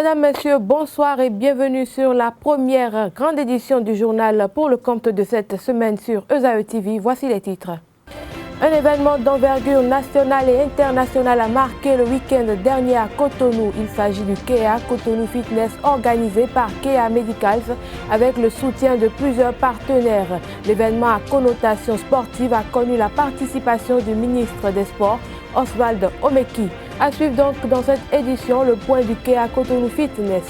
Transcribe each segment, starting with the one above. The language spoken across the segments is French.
Mesdames, Messieurs, bonsoir et bienvenue sur la première grande édition du journal pour le compte de cette semaine sur ESAE TV. Voici les titres. Un événement d'envergure nationale et internationale a marqué le week-end dernier à Cotonou. Il s'agit du KEA Cotonou Fitness organisé par KEA Medicals avec le soutien de plusieurs partenaires. L'événement à connotation sportive a connu la participation du ministre des Sports, Oswald Omeki. À suivre donc dans cette édition le point du KEA Cotonou Fitness.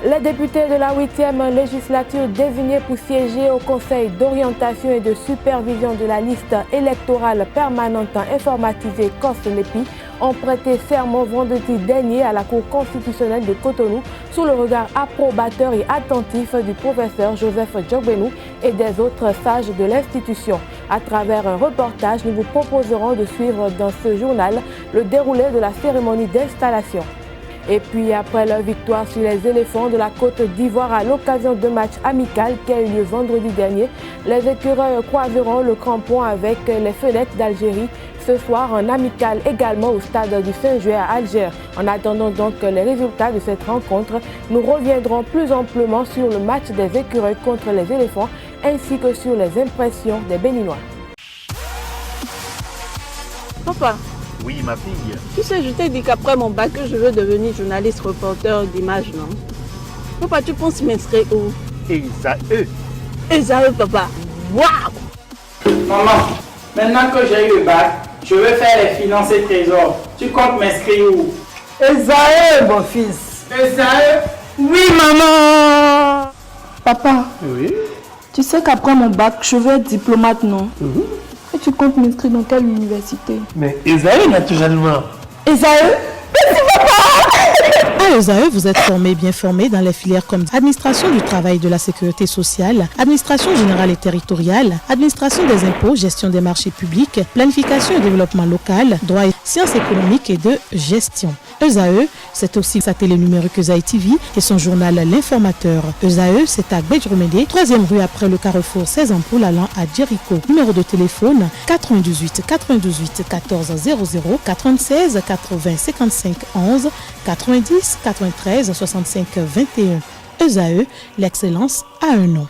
Les députés de la 8e législature désignés pour siéger au Conseil d'orientation et de supervision de la liste électorale permanente informatisée COS-LEPI ont prêté serment vendredi dernier à la Cour constitutionnelle de Cotonou sous le regard approbateur et attentif du professeur Joseph Djogbenou et des autres sages de l'institution. À travers un reportage, nous vous proposerons de suivre dans ce journal le déroulé de la cérémonie d'installation. Et puis après leur victoire sur les éléphants de la Côte d'Ivoire à l'occasion d'un match amical qui a eu lieu vendredi dernier, les écureuils croiseront le crampon avec les Fennecs d'Algérie ce soir en amical également au stade du Saint-Jouet à Alger. En attendant donc les résultats de cette rencontre, nous reviendrons plus amplement sur le match des écureuils contre les éléphants ainsi que sur les impressions des Béninois. Papa. Oui, ma fille. Tu sais, je t'ai dit qu'après mon bac, je veux devenir journaliste reporter d'image, non? Papa, tu penses m'inscrire où? ESAE. ESAE, papa. Waouh! Maman, maintenant que j'ai eu le bac, je veux faire les finances et trésors. Tu comptes m'inscrire où? ESAE, mon fils. ESAE? Oui, maman. Papa. Oui. Tu sais qu'après mon bac, je veux être diplomate, non? Et tu comptes m'inscrire dans quelle université? Mais ESAE, naturellement. ESAE? À ESAE, vous êtes bien formé dans les filières comme administration du travail et de la sécurité sociale, administration générale et territoriale, administration des impôts, gestion des marchés publics, planification et développement local, droit et sciences économiques et de gestion. ESAE, c'est aussi sa télé numérique ESAE TV et son journal L'Informateur. ESAE, c'est à Bedjromede, 3e rue après le carrefour 16 ampoules allant à Jericho. Numéro de téléphone 98 98 14 00 96 80 55 11 90 93 65 21. ESAE, l'excellence a un nom.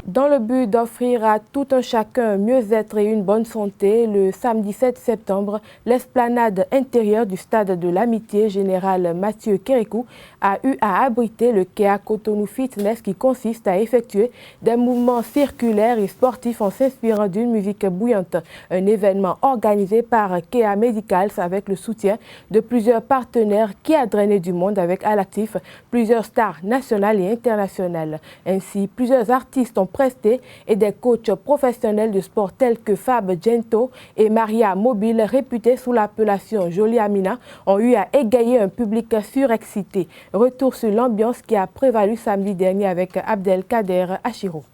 Dans le but d'offrir à tout un chacun un mieux-être et une bonne santé, le samedi 7 septembre, l'esplanade intérieure du stade de l'Amitié général Mathieu Kérékou a eu à abriter le KEA Cotonou Fitness qui consiste à effectuer des mouvements circulaires et sportifs en s'inspirant d'une musique bouillante. Un événement organisé par KEA Medicals avec le soutien de plusieurs partenaires qui a drainé du monde avec à l'actif plusieurs stars nationales et internationales. Ainsi, plusieurs artistes ont presté et des coachs professionnels de sport tels que Fab Gento et Maria Mobile, réputés sous l'appellation Jolie Amina, ont eu à égayer un public surexcité. Retour sur l'ambiance qui a prévalu samedi dernier avec Abdelkader Achiro.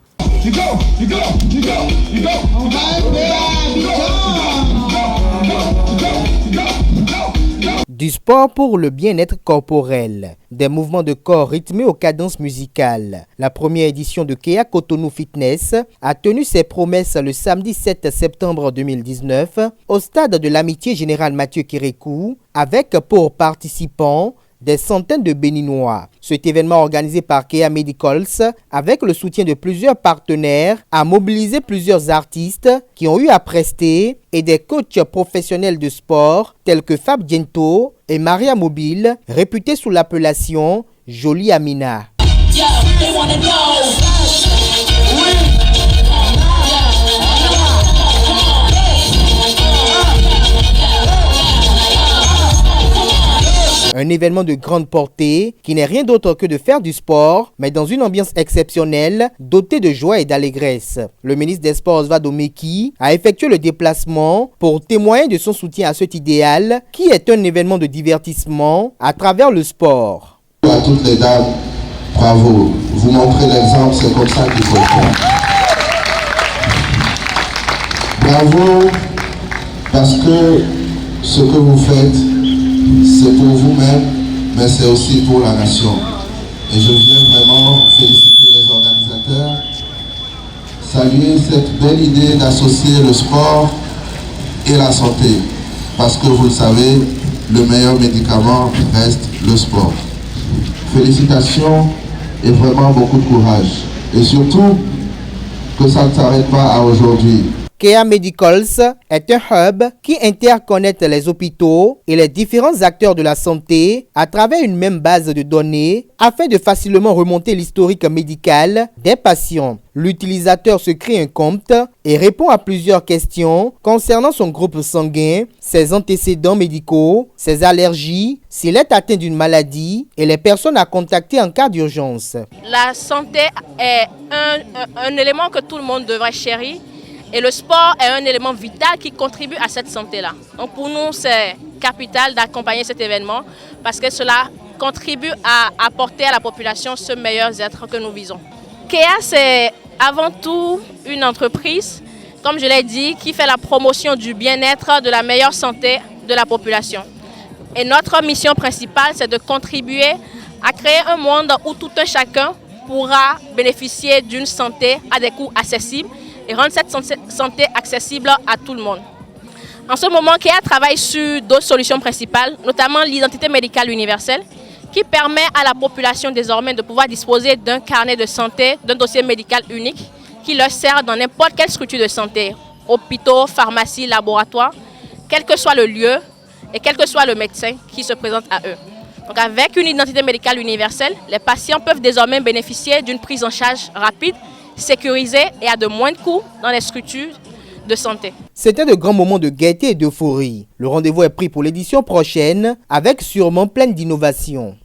Du sport pour le bien-être corporel, des mouvements de corps rythmés aux cadences musicales. La première édition de KEA Cotonou Fitness a tenu ses promesses le samedi 7 septembre 2019 au stade de l'Amitié général Mathieu Kérékou avec pour participants des centaines de Béninois. Cet événement organisé par KEA Medicals avec le soutien de plusieurs partenaires a mobilisé plusieurs artistes qui ont eu à prester et des coachs professionnels de sport tels que Fab Gento et Maria Mobile, réputés sous l'appellation Jolie Amina. Un événement de grande portée qui n'est rien d'autre que de faire du sport, mais dans une ambiance exceptionnelle, dotée de joie et d'allégresse. Le ministre des Sports Oswald Omeki a effectué le déplacement pour témoigner de son soutien à cet idéal qui est un événement de divertissement à travers le sport. À toutes les dames, bravo, vous montrez l'exemple, c'est comme ça qu'il faut faire. Bravo, parce que ce que vous faites, c'est pour vous-même, mais c'est aussi pour la nation. Et je viens vraiment féliciter les organisateurs, saluer cette belle idée d'associer le sport et la santé. parce que vous le savez, le meilleur médicament reste le sport. Félicitations et vraiment beaucoup de courage. Et surtout, que ça ne s'arrête pas à aujourd'hui. Kea Medicals est un hub qui interconnecte les hôpitaux et les différents acteurs de la santé à travers une même base de données afin de facilement remonter l'historique médical des patients. L'utilisateur se crée un compte et répond à plusieurs questions concernant son groupe sanguin, ses antécédents médicaux, ses allergies, s'il est atteint d'une maladie et les personnes à contacter en cas d'urgence. La santé est un élément que tout le monde devrait chérir. Et le sport est un élément vital qui contribue à cette santé-là. Donc pour nous, c'est capital d'accompagner cet événement parce que cela contribue à apporter à la population ce meilleur être que nous visons. Kea, c'est avant tout une entreprise, comme je l'ai dit, qui fait la promotion du bien-être, de la meilleure santé de la population. Et notre mission principale, c'est de contribuer à créer un monde où tout un chacun pourra bénéficier d'une santé à des coûts accessibles et rendre cette santé accessible à tout le monde. En ce moment, Kea travaille sur d'autres solutions principales, notamment l'identité médicale universelle, qui permet à la population désormais de pouvoir disposer d'un carnet de santé, d'un dossier médical unique, qui leur sert dans n'importe quelle structure de santé, hôpitaux, pharmacies, laboratoires, quel que soit le lieu et quel que soit le médecin qui se présente à eux. Donc avec une identité médicale universelle, les patients peuvent désormais bénéficier d'une prise en charge rapide, sécurisée et à de moindres coûts dans les structures de santé. C'était de grands moments de gaieté et d'euphorie. Le rendez-vous est pris pour l'édition prochaine avec sûrement plein d'innovations.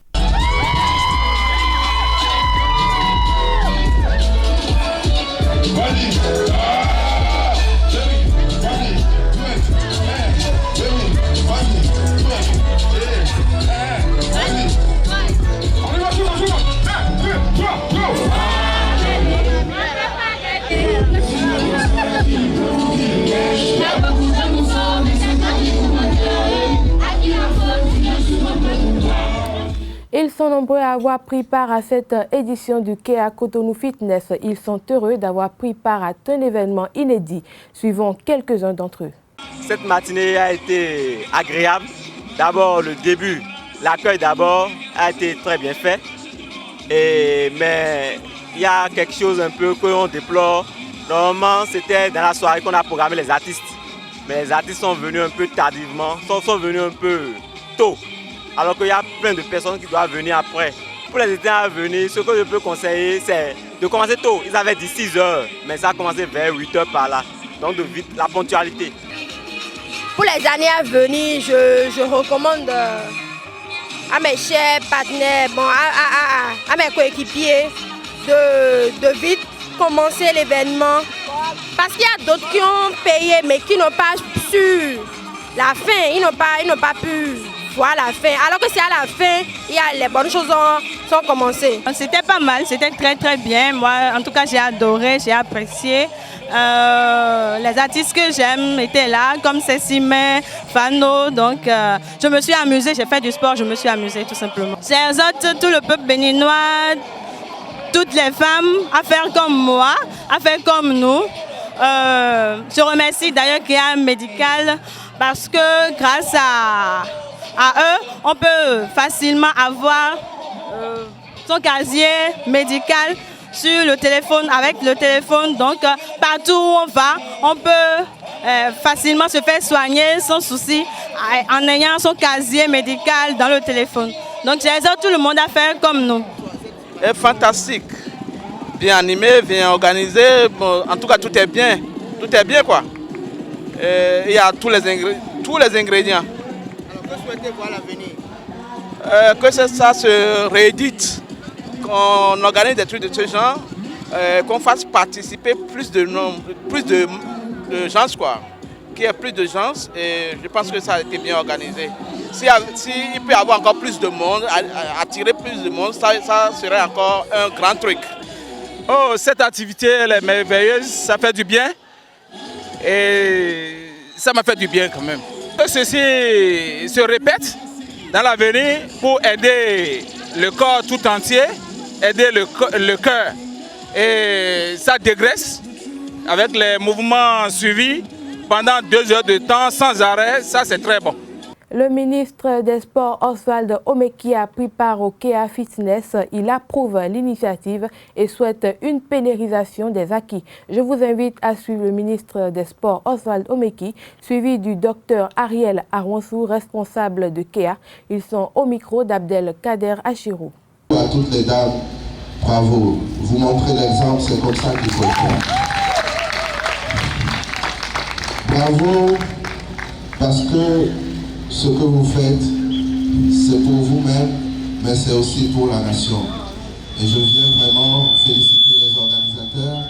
Ils sont nombreux à avoir pris part à cette édition du Kea Cotonou Fitness. Ils sont heureux d'avoir pris part à un événement inédit. Suivons quelques-uns d'entre eux. Cette matinée a été agréable. D'abord, le début, l'accueil d'abord a été très bien fait. Mais il y a quelque chose un peu qu'on déplore. Normalement, c'était dans la soirée qu'on a programmé les artistes. Mais les artistes sont venus un peu tardivement, sont venus un peu tôt. Alors qu'il y a plein de personnes qui doivent venir après. Pour les étudiants à venir, ce que je peux conseiller, c'est de commencer tôt. Ils avaient dit 6 heures, mais ça a commencé vers 8 heures par là. Donc de vite, la ponctualité. Pour les années à venir, je recommande à mes chers partenaires, à mes coéquipiers, de vite commencer l'événement. Parce qu'il y a d'autres qui ont payé, mais qui n'ont pas su la fin. Ils n'ont pas pu voir la fin. Alors que c'est à la fin, les bonnes choses sont commencées. C'était pas mal, c'était très très bien. Moi, en tout cas, j'ai adoré, j'ai apprécié. Les artistes que j'aime étaient là, comme Cécimé, Fano. Donc, je me suis amusée, j'ai fait du sport, je me suis amusée tout simplement. J'exhorte tout le peuple béninois, toutes les femmes à faire comme moi, à faire comme nous. Je remercie d'ailleurs Kea Medical parce que grâce à eux, on peut facilement avoir son casier médical sur le téléphone, avec le téléphone. Donc, partout où on va, on peut facilement se faire soigner sans souci en ayant son casier médical dans le téléphone. Donc, j'exhorte tout le monde à faire comme nous. C'est fantastique. Bien animé, bien organisé. Bon, en tout cas, tout est bien. Tout est bien, quoi. Il y a tous les ingrédients. Alors, que souhaitez voir à l'avenir? Que ça se réédite, qu'on organise des trucs de ce genre, qu'on fasse participer plus de gens, quoi. Qu'il y ait plus de gens, et je pense que ça a été bien organisé. S'il peut y avoir encore plus de monde, attirer plus de monde, ça serait encore un grand truc. Oh, cette activité, elle est merveilleuse, ça fait du bien. Et ça m'a fait du bien quand même. Que ceci se répète dans l'avenir pour aider le corps tout entier, aider le cœur. Et ça dégraisse avec les mouvements suivis pendant 2 heures de temps sans arrêt, ça c'est très bon. Le ministre des Sports Oswald Omeki a pris part au KEA Fitness. Il approuve l'initiative et souhaite une pénalisation des acquis. Je vous invite à suivre le ministre des Sports Oswald Omeki, suivi du docteur Ariel Arwansou, responsable de KEA. Ils sont au micro d'Abdel Kader Achirou. À toutes les dames, bravo. Vous montrez l'exemple, c'est comme ça qu'il faut le faire. Bravo, parce que ce que vous faites, c'est pour vous-même, mais c'est aussi pour la nation. Et je viens vraiment féliciter les organisateurs,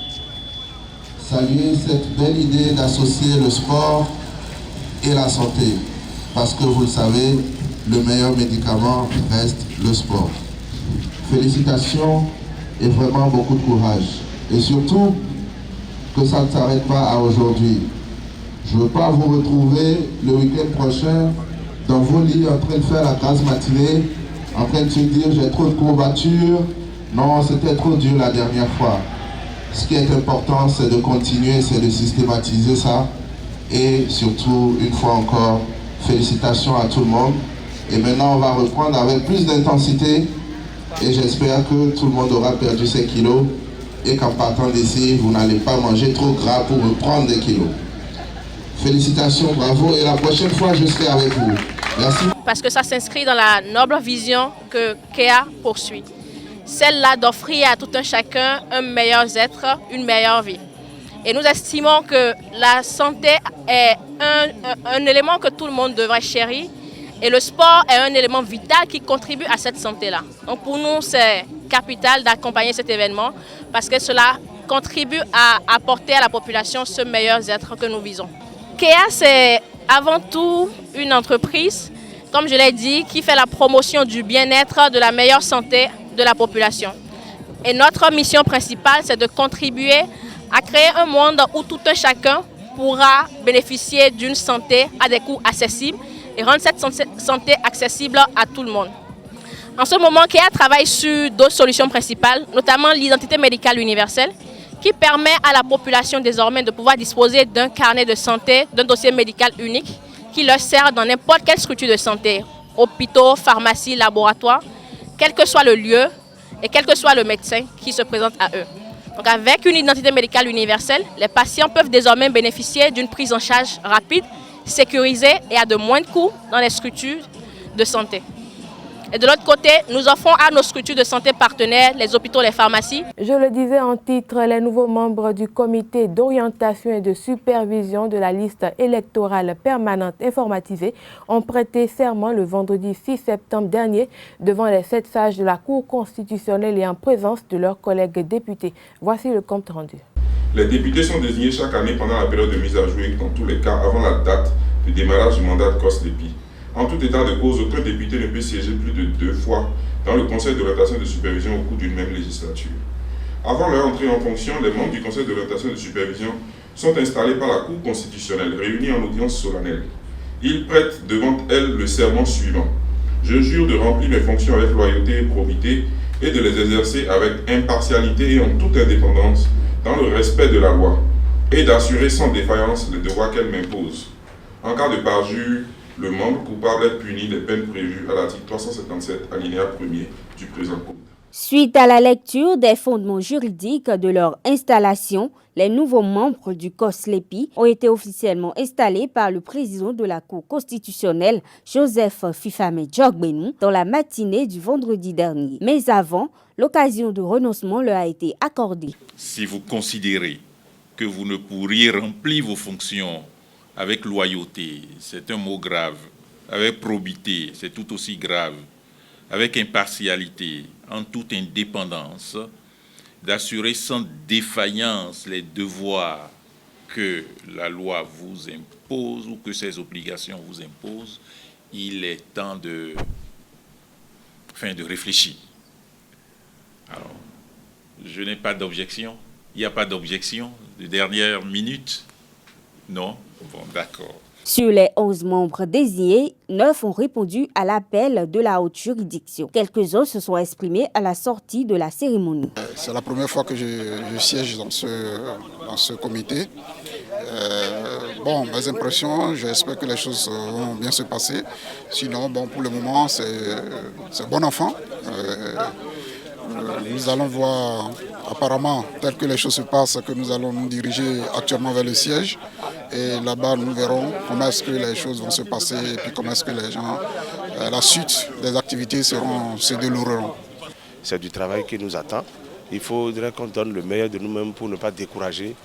saluer cette belle idée d'associer le sport et la santé. Parce que vous le savez, le meilleur médicament reste le sport. Félicitations et vraiment beaucoup de courage. Et surtout, que ça ne s'arrête pas à aujourd'hui. Je ne veux pas vous retrouver le week-end prochain dans vos lits en train de faire la grasse matinée, en train de se dire j'ai trop de courbatures. Non, c'était trop dur la dernière fois. Ce qui est important, c'est de continuer, c'est de systématiser ça. Et surtout, une fois encore, félicitations à tout le monde. Et maintenant, on va reprendre avec plus d'intensité. Et j'espère que tout le monde aura perdu ses kilos. Et qu'en partant d'ici, vous n'allez pas manger trop gras pour reprendre des kilos. Félicitations, bravo. Et la prochaine fois, je serai avec vous. Merci. Parce que ça s'inscrit dans la noble vision que KEA poursuit. Celle-là d'offrir à tout un chacun un meilleur être, une meilleure vie. Et nous estimons que la santé est un élément que tout le monde devrait chérir. Et le sport est un élément vital qui contribue à cette santé-là. Donc pour nous, c'est capital d'accompagner cet événement parce que cela contribue à apporter à la population ce meilleur être que nous visons. KEA, c'est avant tout une entreprise, comme je l'ai dit, qui fait la promotion du bien-être, de la meilleure santé de la population. Et notre mission principale, c'est de contribuer à créer un monde où tout un chacun pourra bénéficier d'une santé à des coûts accessibles et rendre cette santé accessible à tout le monde. En ce moment, KEA travaille sur d'autres solutions principales, notamment l'identité médicale universelle, qui permet à la population désormais de pouvoir disposer d'un carnet de santé, d'un dossier médical unique qui leur sert dans n'importe quelle structure de santé, hôpitaux, pharmacies, laboratoires, quel que soit le lieu et quel que soit le médecin qui se présente à eux. Donc avec une identité médicale universelle, les patients peuvent désormais bénéficier d'une prise en charge rapide, sécurisée et à de moindres coûts dans les structures de santé. Et de l'autre côté, nous offrons à nos structures de santé partenaires, les hôpitaux, les pharmacies. Je le disais en titre, les nouveaux membres du comité d'orientation et de supervision de la liste électorale permanente informatisée ont prêté serment le vendredi 6 septembre dernier devant les 7 sages de la Cour constitutionnelle et en présence de leurs collègues députés. Voici le compte rendu. Les députés sont désignés chaque année pendant la période de mise à jour et dans tous les cas avant la date de démarrage du mandat de COSLEPI. En tout état de cause, aucun député ne peut siéger plus de 2 fois dans le Conseil d'orientation et de supervision au cours d'une même législature. Avant leur entrée en fonction, les membres du Conseil d'orientation et de supervision sont installés par la Cour constitutionnelle, réunis en audience solennelle. Ils prêtent devant elle le serment suivant. Je jure de remplir mes fonctions avec loyauté et probité et de les exercer avec impartialité et en toute indépendance dans le respect de la loi et d'assurer sans défaillance les devoirs qu'elle m'impose. En cas de parjure, le membre coupable est puni des peines prévues à l'article 377 alinéa 1er du présent code. Suite à la lecture des fondements juridiques de leur installation, les nouveaux membres du COSLEPI ont été officiellement installés par le président de la Cour constitutionnelle, Joseph Fifame Djogbenou, dans la matinée du vendredi dernier. Mais avant, l'occasion de renoncement leur a été accordée. Si vous considérez que vous ne pourriez remplir vos fonctions avec loyauté, c'est un mot grave. Avec probité, c'est tout aussi grave. Avec impartialité, en toute indépendance, d'assurer sans défaillance les devoirs que la loi vous impose ou que ses obligations vous imposent, il est temps de réfléchir. Alors, je n'ai pas d'objection. Il n'y a pas d'objection de dernière minute? Non? Bon, d'accord. Sur les 11 membres désignés, 9 ont répondu à l'appel de la haute juridiction. Quelques-uns se sont exprimés à la sortie de la cérémonie. C'est la première fois que je siège dans ce comité. Bon, mes impressions, j'espère que les choses vont bien se passer. Sinon, bon, pour le moment, c'est bon enfant. Nous allons voir, apparemment, tel que les choses se passent, que nous allons nous diriger actuellement vers le siège. Et là-bas, nous verrons comment est-ce que les choses vont se passer et puis comment est-ce que les gens, la suite des activités se dérouleront. C'est du travail qui nous attend. Il faudrait qu'on donne le meilleur de nous-mêmes pour ne pas décourager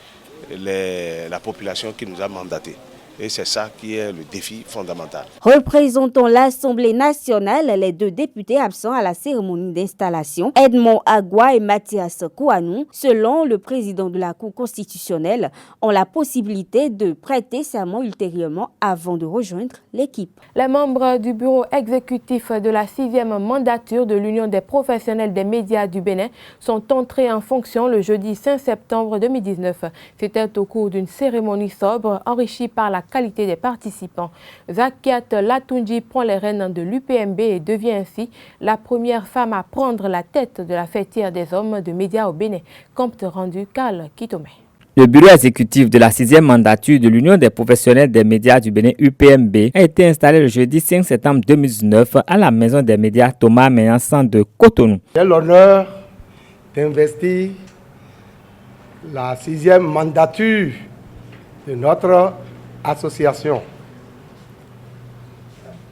la population qui nous a mandatés. Et c'est ça qui est le défi fondamental. Représentant l'Assemblée nationale, les deux députés absents à la cérémonie d'installation, Edmond Agua et Mathias Kouanou, selon le président de la Cour constitutionnelle, ont la possibilité de prêter serment ultérieurement avant de rejoindre l'équipe. Les membres du bureau exécutif de la 6e mandature de l'Union des professionnels des médias du Bénin sont entrés en fonction le jeudi 5 septembre 2019. C'était au cours d'une cérémonie sobre enrichie par la qualité des participants. Zakiat Latunji prend les rênes de l'UPMB et devient ainsi la première femme à prendre la tête de la fêtière des hommes de médias au Bénin. Compte rendu Karl Kitome. Le bureau exécutif de la 6e mandature de l'Union des professionnels des médias du Bénin UPMB a été installé le jeudi 5 septembre 2019 à la maison des médias Thomas Meyansan de Cotonou. J'ai l'honneur d'investir la 6e mandature de notre association.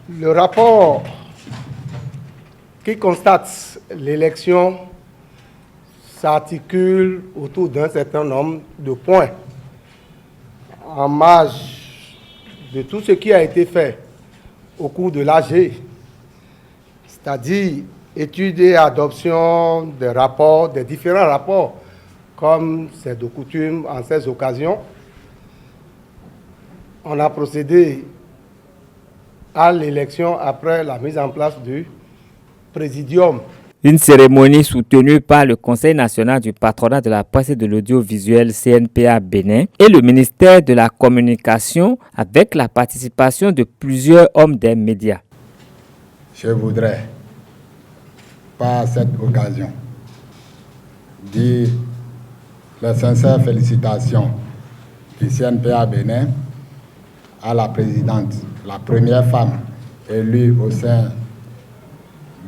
Le rapport qui constate l'élection s'articule autour d'un certain nombre de points en marge de tout ce qui a été fait au cours de l'AG, c'est-à-dire étude et adoption des rapports, des différents rapports, comme c'est de coutume en ces occasions. On a procédé à l'élection après la mise en place du présidium. Une cérémonie soutenue par le Conseil national du patronat de la presse et de l'audiovisuel CNPA Bénin et le ministère de la Communication avec la participation de plusieurs hommes des médias. Je voudrais, par cette occasion, dire les sincères félicitations du CNPA Bénin à la présidente, la première femme élue au sein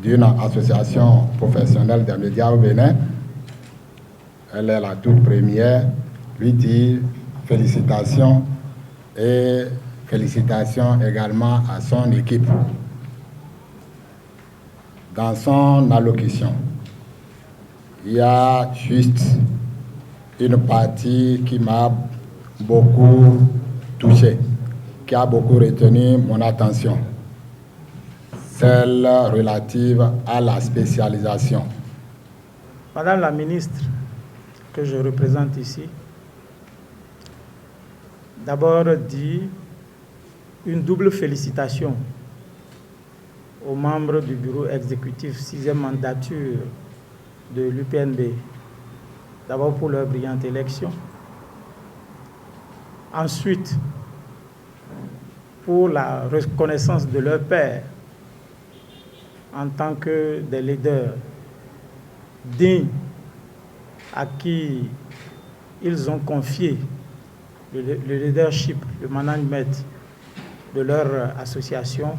d'une association professionnelle des médias au Bénin. Elle est la toute première. Lui dire félicitations et félicitations également à son équipe. Dans son allocution, il y a juste une partie qui m'a beaucoup touché, qui a beaucoup retenu mon attention, celle relative à la spécialisation. Madame la ministre, que je représente ici, d'abord dit une double félicitation aux membres du bureau exécutif 6e mandature de l'UPNB, d'abord pour leur brillante élection. Ensuite, pour la reconnaissance de leur père en tant que des leaders dignes à qui ils ont confié le leadership, le management de leur association,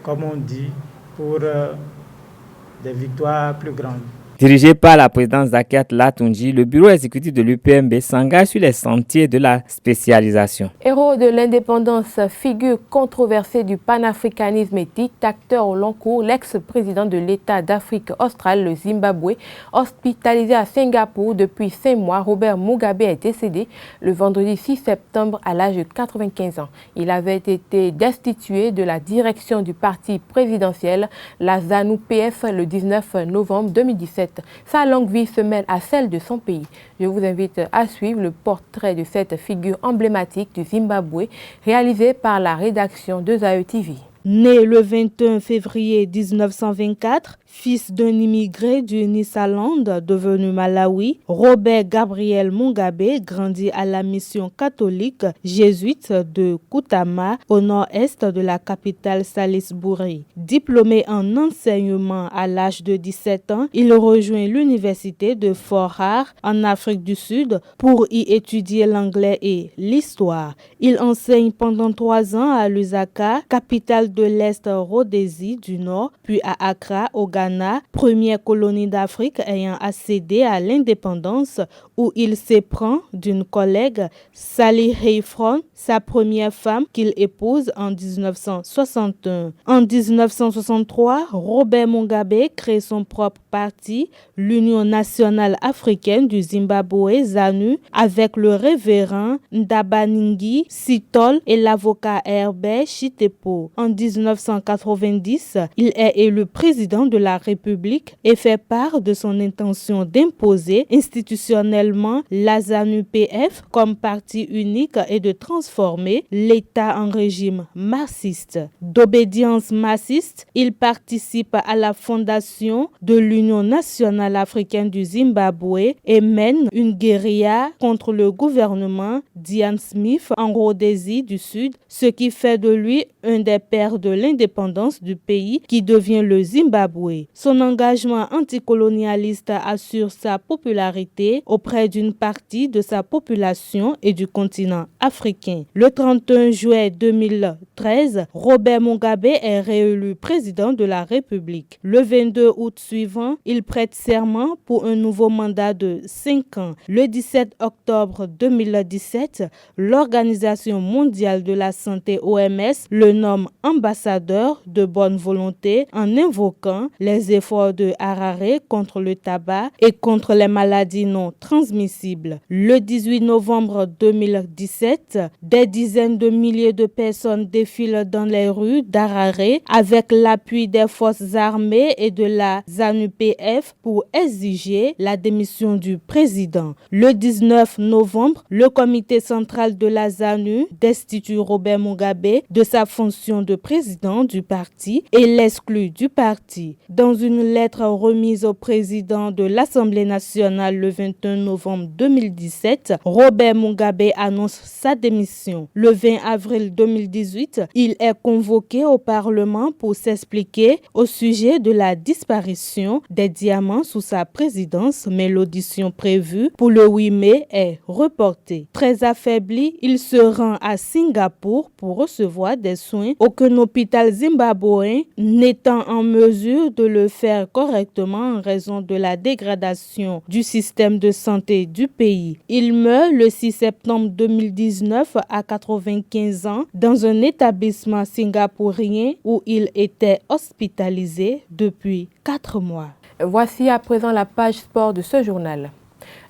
comme on dit, pour des victoires plus grandes. Dirigé par la présidente Zakiat Latunji, le bureau exécutif de l'UPMB s'engage sur les sentiers de la spécialisation. Héros de l'indépendance, figure controversée du panafricanisme et dictateur au long cours, l'ex-président de l'État d'Afrique australe, le Zimbabwe, hospitalisé à Singapour depuis 5 mois, Robert Mugabe est décédé le vendredi 6 septembre à l'âge de 95 ans. Il avait été destitué de la direction du parti présidentiel, la ZANU-PF, le 19 novembre 2017. Sa longue vie se mêle à celle de son pays. Je vous invite à suivre le portrait de cette figure emblématique du Zimbabwe réalisé par la rédaction de ZAE TV. Né le 21 février 1924, Fils d'un immigré du Nyasaland devenu Malawi, Robert Gabriel Mugabe grandit à la mission catholique jésuite de Kutama au nord-est de la capitale Salisbury. Diplômé en enseignement à l'âge de 17 ans, il rejoint l'université de Fort Hare en Afrique du Sud pour y étudier l'anglais et l'histoire. Il enseigne pendant 3 ans à Lusaka, capitale de l'Est Rhodésie du Nord, puis à Accra au Ghana, première colonie d'Afrique ayant accédé à l'indépendance, où il s'éprend d'une collègue, Sally Hayfron, sa première femme qu'il épouse en 1961. En 1963, Robert Mugabe crée son propre parti, l'Union nationale africaine du Zimbabwe, ZANU, avec le révérend Ndabaningi Sithole et l'avocat Herbert Chitepo. En 1990, il est élu président de la République et fait part de son intention d'imposer institutionnellement la ZANU-PF comme parti unique et de transformer l'État en régime marxiste. D'obédience marxiste, il participe à la fondation de l'Union nationale africaine du Zimbabwe et mène une guérilla contre le gouvernement d'Ian Smith en Rhodésie du Sud, ce qui fait de lui un des pères de l'indépendance du pays qui devient le Zimbabwe. Son engagement anticolonialiste assure sa popularité auprès d'une partie de sa population et du continent africain. Le 31 juillet 2013, Robert Mugabe est réélu président de la République. Le 22 août suivant, il prête serment pour un nouveau mandat de 5 ans. Le 17 octobre 2017, l'Organisation mondiale de la santé OMS le nomme ambassadeur de bonne volonté en invoquant les efforts de Harare contre le tabac et contre les maladies non transmissibles. Le 18 novembre 2017, des dizaines de milliers de personnes défilent dans les rues d'Harare avec l'appui des forces armées et de la ZANU-PF pour exiger la démission du président. Le 19 novembre, le comité central de la ZANU destitue Robert Mugabe de sa fonction de président du parti et l'exclut du parti. Dans une lettre remise au président de l'Assemblée nationale le 21 novembre 2017, Robert Mugabe annonce sa démission. Le 20 avril 2018, il est convoqué au Parlement pour s'expliquer au sujet de la disparition des diamants sous sa présidence, mais l'audition prévue pour le 8 mai est reportée. Très affaibli, il se rend à Singapour pour recevoir des soins, aucun hôpital zimbabwéen n'étant en mesure de le faire correctement en raison de la dégradation du système de santé du pays. Il meurt le 6 septembre 2019 à 95 ans dans un établissement singapourien où il était hospitalisé depuis 4 mois. Voici à présent la page sport de ce journal.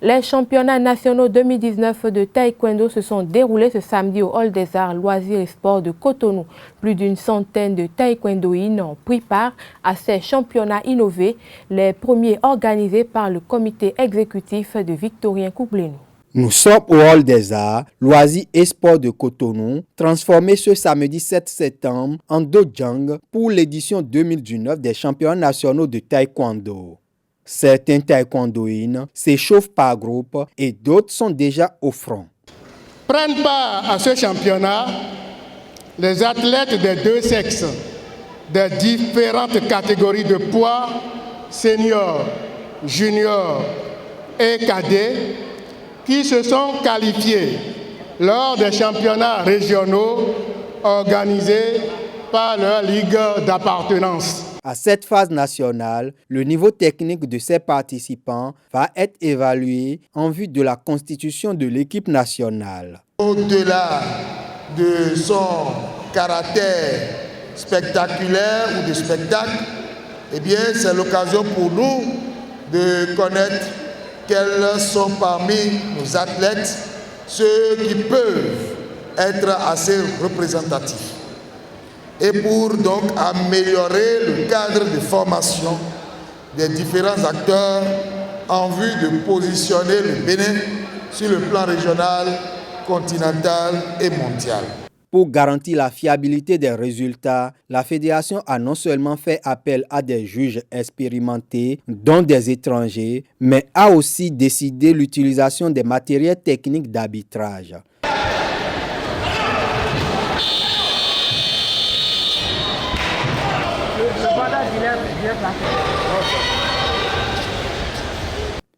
Les championnats nationaux 2019 de taekwondo se sont déroulés ce samedi au Hall des Arts, Loisirs et Sports de Cotonou. Plus d'une centaine de taekwondoïnes ont pris part à ces championnats innovés, les premiers organisés par le comité exécutif de Victorien Koublenou. Nous sommes au Hall des Arts, Loisirs et Sports de Cotonou, transformé ce samedi 7 septembre en dojang pour l'édition 2019 des championnats nationaux de taekwondo. Certains taekwondoïnes s'échauffent par groupe et d'autres sont déjà au front. Prennent part à ce championnat les athlètes des deux sexes, des différentes catégories de poids, seniors, juniors et cadets, qui se sont qualifiés lors des championnats régionaux organisés par leur ligue d'appartenance. À cette phase nationale, le niveau technique de ces participants va être évalué en vue de la constitution de l'équipe nationale. Au-delà de son caractère spectaculaire ou de spectacle, eh bien, c'est l'occasion pour nous de connaître quels sont parmi nos athlètes ceux qui peuvent être assez représentatifs. Et pour donc améliorer le cadre de formation des différents acteurs en vue de positionner le Bénin sur le plan régional, continental et mondial. Pour garantir la fiabilité des résultats, la fédération a non seulement fait appel à des juges expérimentés, dont des étrangers, mais a aussi décidé l'utilisation des matériels techniques d'arbitrage.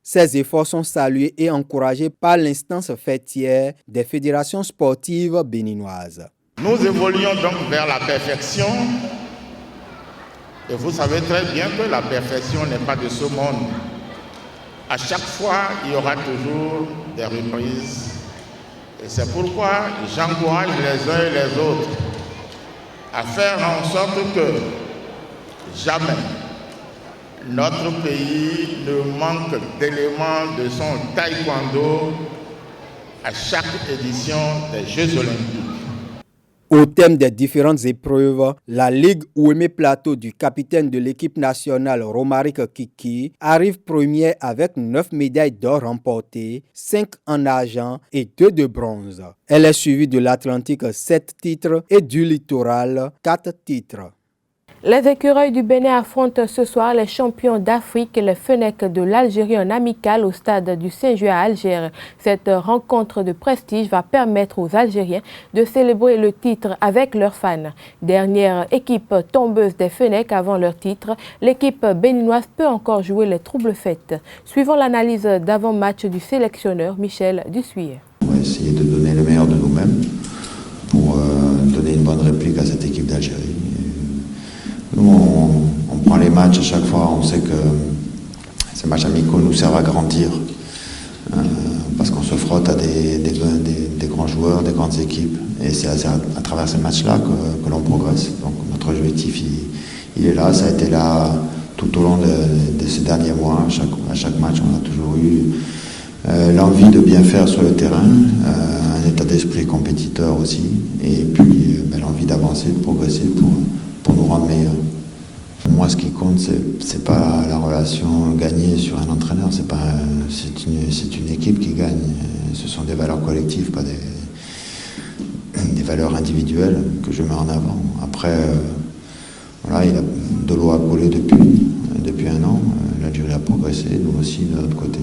Ces efforts sont salués et encouragés par l'instance fêtière des fédérations sportives béninoises. Nous évoluons donc vers la perfection. Et vous savez très bien que la perfection n'est pas de ce monde. À chaque fois, il y aura toujours des reprises. Et c'est pourquoi j'encourage les uns et les autres à faire en sorte que jamais notre pays ne manque d'éléments de son taekwondo à chaque édition des Jeux olympiques. Au thème des différentes épreuves, la Ligue Ouémé Plateau du capitaine de l'équipe nationale Romaric Kiki arrive première avec 9 médailles d'or remportées, 5 en argent et 2 de bronze. Elle est suivie de l'Atlantique 7 titres et du Littoral 4 titres. Les écureuils du Bénin affrontent ce soir les champions d'Afrique, les Fennecs de l'Algérie en amical au stade du Saint-Juin à Alger. Cette rencontre de prestige va permettre aux Algériens de célébrer le titre avec leurs fans. Dernière équipe tombeuse des Fennecs avant leur titre, l'équipe béninoise peut encore jouer les troubles fêtes. Suivons l'analyse d'avant-match du sélectionneur Michel Dussuyer. On va essayer de donner le meilleur de nous-mêmes pour donner une bonne réplique à cette équipe d'Algérie. Nous, on prend les matchs à chaque fois, on sait que ces matchs amicaux nous servent à grandir parce qu'on se frotte à des grands joueurs, des grandes équipes et c'est à travers ces matchs-là que l'on progresse. Donc notre objectif, il est là, ça a été là tout au long de ces derniers mois. À chaque match, on a toujours eu l'envie de bien faire sur le terrain, un état d'esprit compétiteur aussi et puis l'envie d'avancer, de progresser pour nous rendre meilleurs. Moi, ce qui compte, c'est pas la relation gagnée sur un entraîneur, c'est une équipe qui gagne. Ce sont des valeurs collectives, pas des valeurs individuelles que je mets en avant. Après, voilà, il y a de l'eau à couler depuis un an. L'Algérie a progressé, nous aussi de notre côté.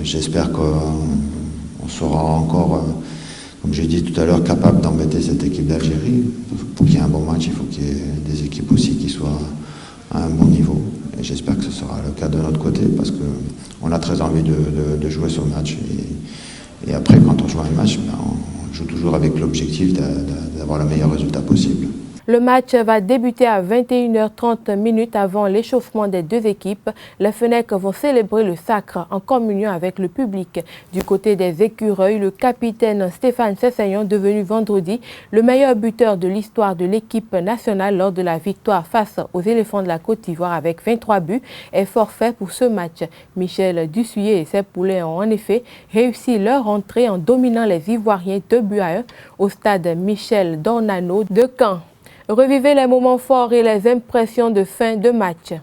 J'espère qu'on sera encore, comme j'ai dit tout à l'heure, capable d'embêter cette équipe d'Algérie. Pour qu'il y ait un bon match, il faut qu'il y ait des équipes aussi qui soient à un bon niveau. Et j'espère que ce sera le cas de notre côté parce qu'on a très envie de jouer ce match. Et après, quand on joue un match, on joue toujours avec l'objectif d'avoir le meilleur résultat possible. Le match va débuter à 21h30 avant l'échauffement des deux équipes. Les Fennecs vont célébrer le sacre en communion avec le public. Du côté des écureuils, le capitaine Stéphane Sessegnon, devenu vendredi le meilleur buteur de l'histoire de l'équipe nationale lors de la victoire face aux éléphants de la Côte d'Ivoire avec 23 buts, est forfait pour ce match. Michel Dussuyer et ses poulets ont en effet réussi leur entrée en dominant les Ivoiriens 2-1 au stade Michel Dornano de Caen. Revivez les moments forts et les impressions de fin de match.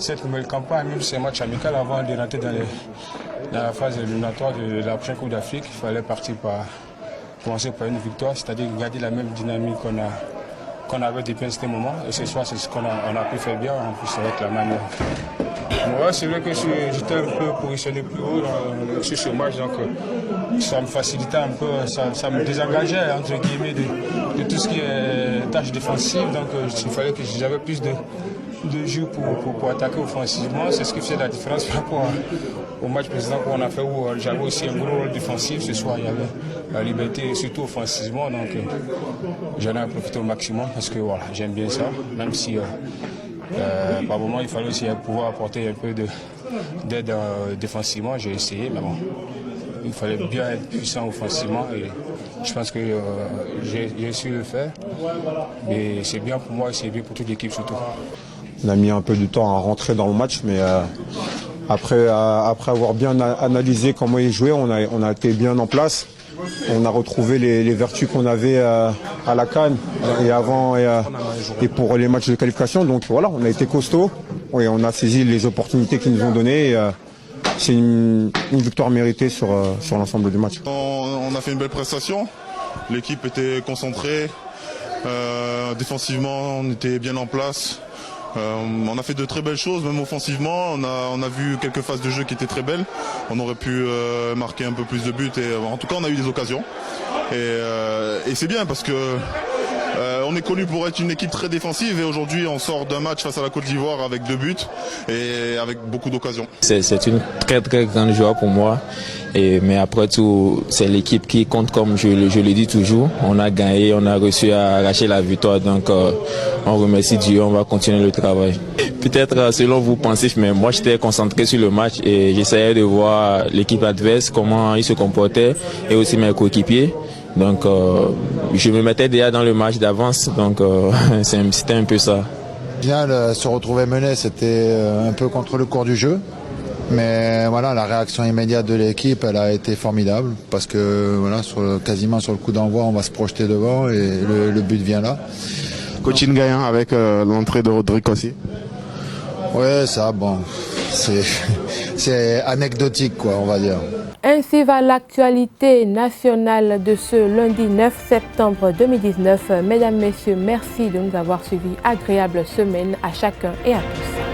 Cette nouvelle campagne, même si c'est un match amical, avant de rentrer dans la phase éliminatoire de la prochaine Coupe d'Afrique, il fallait commencer par une victoire, c'est-à-dire garder la même dynamique qu'on avait depuis un certain moment. Et ce soir, c'est ce qu'on a pu faire bien, en plus avec la manière. Ouais, c'est vrai que j'étais un peu positionné plus haut sur ce match, donc ça me facilitait un peu, ça me désengageait entre guillemets de tout ce qui est tâches défensives. Donc il fallait que j'avais plus de jeu pour attaquer offensivement. C'est ce qui faisait la différence par rapport au match précédent qu'on a fait où j'avais aussi un gros rôle défensif. Ce soir, il y avait la liberté, surtout offensivement. Donc j'en ai profité au maximum parce que voilà, j'aime bien ça, même si par moment il fallait aussi pouvoir apporter un peu d'aide défensivement. J'ai essayé, mais bon, il fallait bien être puissant offensivement et je pense que j'ai su le faire. Et c'est bien pour moi et c'est bien pour toute l'équipe surtout. On a mis un peu de temps à rentrer dans le match, mais après avoir bien analysé comment il jouait, on a été bien en place. On a retrouvé les vertus qu'on avait à la CAN et avant et pour les matchs de qualification. Donc voilà, on a été costaud et on a saisi les opportunités qu'ils nous ont données. C'est une victoire méritée sur l'ensemble du match. On a fait une belle prestation. L'équipe était concentrée. Défensivement, on était bien en place. On a fait de très belles choses, même offensivement. On a vu quelques phases de jeu qui étaient très belles. On aurait pu marquer un peu plus de buts. Et, en tout cas, on a eu des occasions. Et c'est bien parce que on est connu pour être une équipe très défensive. Et aujourd'hui, on sort d'un match face à la Côte d'Ivoire avec 2 buts et avec beaucoup d'occasions. C'est une très très grande joie pour moi. Mais après tout, c'est l'équipe qui compte, comme je le dis toujours. On a gagné, on a réussi à arracher la victoire. Donc on remercie Dieu, on va continuer le travail. Peut-être selon vous pensez, mais moi j'étais concentré sur le match et j'essayais de voir l'équipe adverse, comment ils se comportaient et aussi mes coéquipiers. Donc je me mettais déjà dans le match d'avance, donc c'était un peu ça. Au final, se retrouver mené, c'était un peu contre le cours du jeu. Mais voilà, la réaction immédiate de l'équipe, elle a été formidable parce que voilà, quasiment sur le coup d'envoi, on va se projeter devant et le but vient là. Coaching gagnant avec l'entrée de Rodrigue aussi. Ouais, ça, bon, c'est anecdotique, quoi, on va dire. Ainsi va l'actualité nationale de ce lundi 9 septembre 2019. Mesdames, Messieurs, merci de nous avoir suivis. Agréable semaine à chacun et à tous.